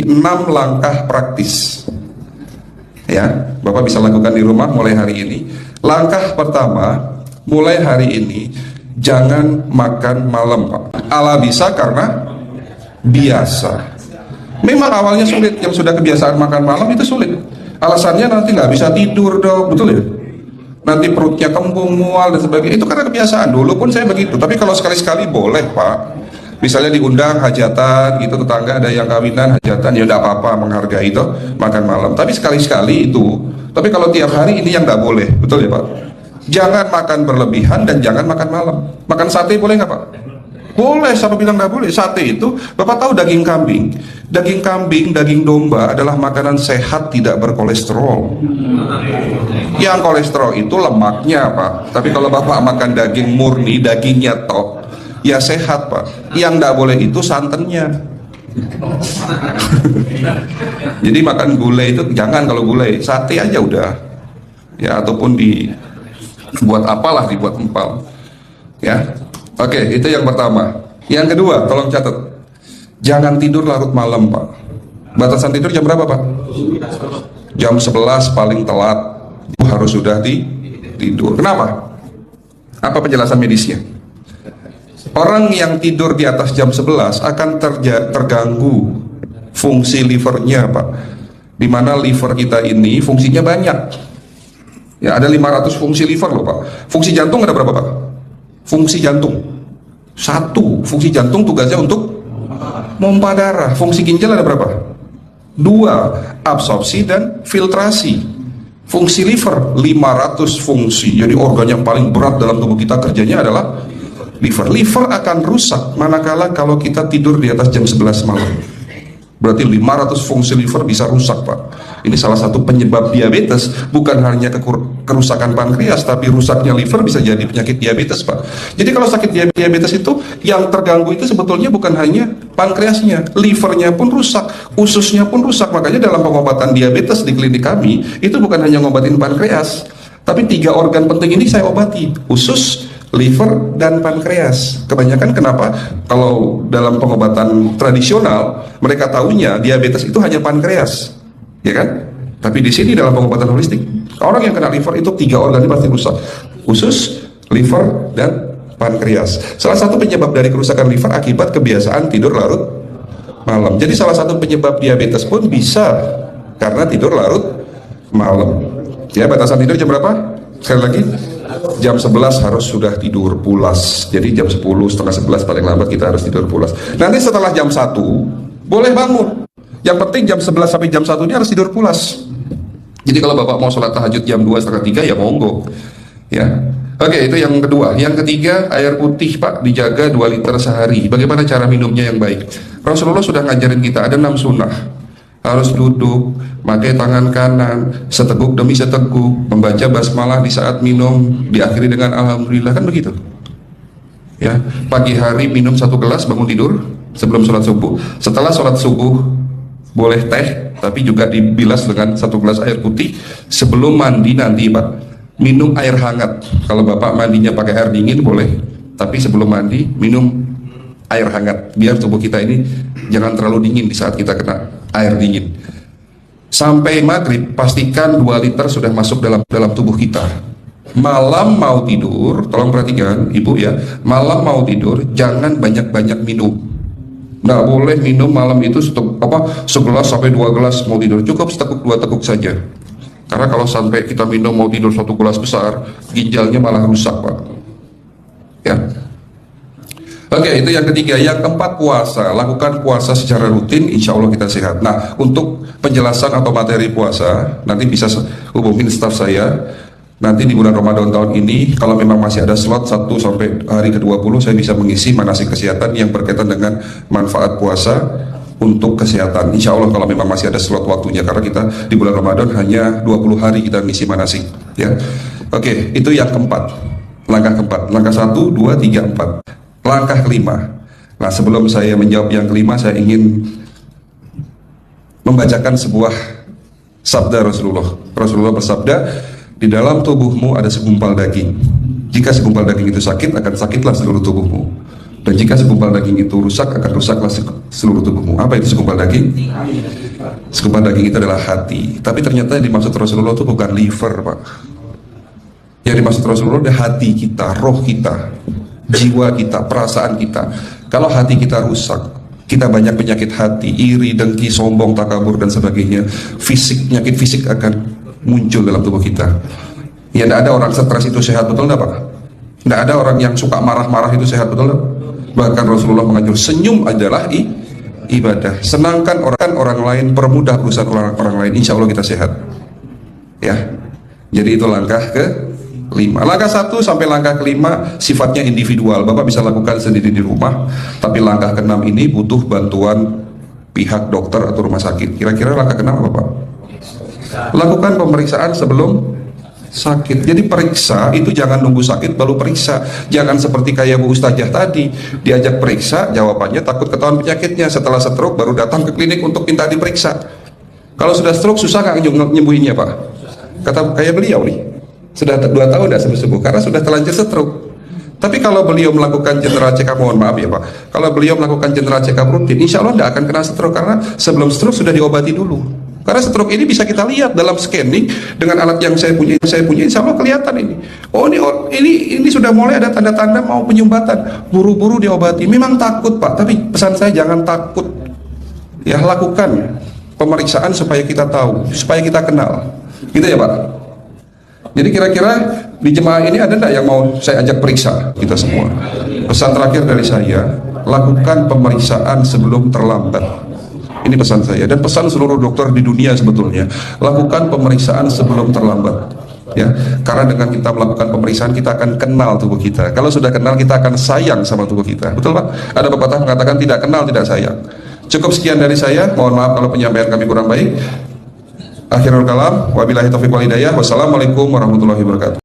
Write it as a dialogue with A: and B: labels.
A: 6 langkah praktis. Ya, Bapak bisa lakukan di rumah mulai hari ini. Langkah pertama, mulai hari ini jangan makan malam, Pak. Ala bisa karena biasa. Memang awalnya sulit, yang sudah kebiasaan makan malam itu sulit. Alasannya nanti nggak bisa tidur dong, betul ya? Nanti perutnya kembung, mual dan sebagainya. Itu karena kebiasaan. Dulu pun saya begitu. Tapi kalau sekali-sekali boleh, Pak. Misalnya diundang hajatan gitu, tetangga ada yang kawinan hajatan, ya udah apa-apa, menghargai itu makan malam. Tapi sekali-sekali itu. Tapi kalau tiap hari ini yang nggak boleh, betul ya Pak? Jangan makan berlebihan dan jangan makan malam. Makan sate boleh nggak Pak? Boleh. Siapa bilang nggak boleh? Sate itu, Bapak tahu daging kambing, daging domba adalah makanan sehat, tidak berkolesterol. Yang kolesterol itu lemaknya Pak. Tapi kalau Bapak makan daging murni, dagingnya top, ya sehat Pak. Yang nggak boleh itu santannya. Jadi makan gulai itu jangan. Kalau gulai, sate aja udah. Ya, ataupun dibuat apalah, dibuat empal. Ya, oke, itu yang pertama. Yang kedua, tolong catat, jangan tidur larut malam Pak. Batasan tidur jam berapa Pak? Jam 11 paling telat harus sudah tidur. Kenapa? Apa penjelasan medisnya? Orang yang tidur di atas jam 11 akan terganggu fungsi livernya Pak. Dimana liver kita ini fungsinya banyak. Ya, ada 500 fungsi liver loh Pak. Fungsi jantung ada berapa Pak? Fungsi jantung 1. Fungsi jantung tugasnya untuk pompa darah. Fungsi ginjal ada berapa? 2. Absorpsi dan filtrasi. Fungsi liver 500 fungsi. Jadi organ yang paling berat dalam tubuh kita kerjanya adalah liver. Liver akan rusak manakala kalau kita tidur di atas jam 11 malam. Berarti 500 fungsi liver bisa rusak Pak. Ini salah satu penyebab diabetes. Bukan hanya kerusakan pankreas, tapi rusaknya liver bisa jadi penyakit diabetes Pak. Jadi kalau sakit diabetes itu yang terganggu itu sebetulnya bukan hanya pankreasnya, livernya pun rusak, ususnya pun rusak. Makanya dalam pengobatan diabetes di klinik kami itu bukan hanya ngobatin pankreas, tapi 3 organ penting ini saya obati: usus, liver, dan pankreas. Kebanyakan kenapa? Kalau dalam pengobatan tradisional mereka tahunya diabetes itu hanya pankreas, ya kan? Tapi di sini dalam pengobatan holistik, orang yang kena liver itu 3 organ ini pasti rusak: usus, liver, dan pankreas. Salah satu penyebab dari kerusakan liver akibat kebiasaan tidur larut malam. Jadi salah satu penyebab diabetes pun bisa karena tidur larut malam. Ya, batasan tidur jam berapa? Sekali lagi, jam 11 harus sudah tidur pulas. Jadi jam 10, setengah 11 paling lambat kita harus tidur pulas. Nanti setelah jam 1 boleh bangun. Yang penting jam 11 sampai jam 1 ini harus tidur pulas. Jadi kalau Bapak mau sholat tahajud jam 2, setengah 3 ya monggo. Ya. Oke, itu yang kedua. Yang ketiga, air putih Pak dijaga 2 liter sehari. Bagaimana cara minumnya yang baik? Rasulullah sudah ngajarin kita ada 6 sunnah. Harus duduk, pakai tangan kanan, seteguk demi seteguk, membaca basmalah di saat minum, diakhiri dengan alhamdulillah, kan begitu. Ya, pagi hari minum 1 gelas bangun tidur sebelum sholat subuh. Setelah sholat subuh boleh teh, tapi juga dibilas dengan 1 gelas air putih. Sebelum mandi nanti Pak, minum air hangat. Kalau Bapak mandinya pakai air dingin boleh, tapi sebelum mandi minum air hangat biar tubuh kita ini jangan terlalu dingin di saat kita kena air dingin. Sampai maghrib pastikan 2 liter sudah masuk dalam tubuh kita. Malam mau tidur, tolong perhatikan Ibu ya, malam mau tidur jangan banyak-banyak minum. Nggak boleh minum malam itu segelas sampai 2 gelas mau tidur. Cukup seteguk 2 teguk saja. Karena kalau sampai kita minum mau tidur 1 gelas besar, ginjalnya malah rusak Pak. Ya. Oke, itu yang ketiga. Yang keempat, puasa. Lakukan puasa secara rutin, insya Allah kita sehat. Nah, untuk penjelasan atau materi puasa, nanti bisa hubungin staf saya. Nanti di bulan Ramadan tahun ini, kalau memang masih ada slot 1 sampai hari ke-20, saya bisa mengisi manasik kesehatan yang berkaitan dengan manfaat puasa untuk kesehatan. Insya Allah kalau memang masih ada slot waktunya, karena kita di bulan Ramadan hanya 20 hari kita mengisi manasik. Ya. Oke, itu yang keempat. Langkah keempat. Langkah 1, 2, 3, 4. Langkah kelima. Nah, sebelum saya menjawab yang kelima, saya ingin membacakan sebuah sabda Rasulullah. Rasulullah bersabda, di dalam tubuhmu ada segumpal daging. Jika segumpal daging itu sakit, akan sakitlah seluruh tubuhmu. Dan jika segumpal daging itu rusak, akan rusaklah seluruh tubuhmu. Apa itu segumpal daging? Segumpal daging itu adalah hati. Tapi ternyata yang dimaksud Rasulullah itu bukan liver, Pak. Yang dimaksud Rasulullah adalah hati kita, roh kita, jiwa kita, perasaan kita. Kalau hati kita rusak, kita banyak penyakit hati, iri, dengki, sombong, takabur, dan sebagainya. Penyakit fisik akan muncul dalam tubuh kita. Ya, tidak ada orang stres itu sehat, betul tidak, Pak? Tidak ada orang yang suka marah-marah itu sehat, betul tidak? Bahkan Rasulullah mengajar senyum adalah ibadah. Senangkan orang lain, permudah urusan orang lain, insya Allah kita sehat. Ya, jadi itu langkah ke-5. Langkah 1 sampai langkah ke-5 sifatnya individual. Bapak bisa lakukan sendiri di rumah. Tapi langkah ke-6 ini butuh bantuan pihak dokter atau rumah sakit. Kira-kira langkah ke-6 apa, Pak? Lakukan pemeriksaan sebelum sakit. Jadi periksa itu jangan nunggu sakit baru periksa. Jangan seperti kayak Bu Ustazah tadi, diajak periksa, jawabannya takut ketahuan penyakitnya. Setelah stroke baru datang ke klinik untuk minta diperiksa. Kalau sudah stroke susah nggak nyembuhinnya, Pak? Kata kayak beliau nih, sudah 2 tahun tidak sembuh-sembuh karena sudah terlanjur stroke. Tapi kalau beliau melakukan general check up, mohon maaf ya Pak, kalau beliau melakukan general check up rutin, insya Allah tidak akan kena stroke karena sebelum stroke sudah diobati dulu. Karena stroke ini bisa kita lihat dalam scanning dengan alat yang saya punya, insya Allah kelihatan ini. Oh ini sudah mulai ada tanda-tanda mau penyumbatan, buru-buru diobati. Memang takut Pak, tapi pesan saya jangan takut. Ya lakukan pemeriksaan supaya kita tahu, supaya kita kenal. Gitu ya Pak. Jadi kira-kira di jemaah ini ada enggak yang mau saya ajak periksa kita semua? Pesan terakhir dari saya, lakukan pemeriksaan sebelum terlambat. Ini pesan saya dan pesan seluruh dokter di dunia sebetulnya. Lakukan pemeriksaan sebelum terlambat. Ya, karena dengan kita melakukan pemeriksaan kita akan kenal tubuh kita. Kalau sudah kenal kita akan sayang sama tubuh kita. Betul Pak? Ada pepatah mengatakan tidak kenal tidak sayang. Cukup sekian dari saya. Mohon maaf kalau penyampaian kami kurang baik. Akhirul kalam, wabillahi taufiq wal hidayah. Wassalamualaikum warahmatullahi wabarakatuh.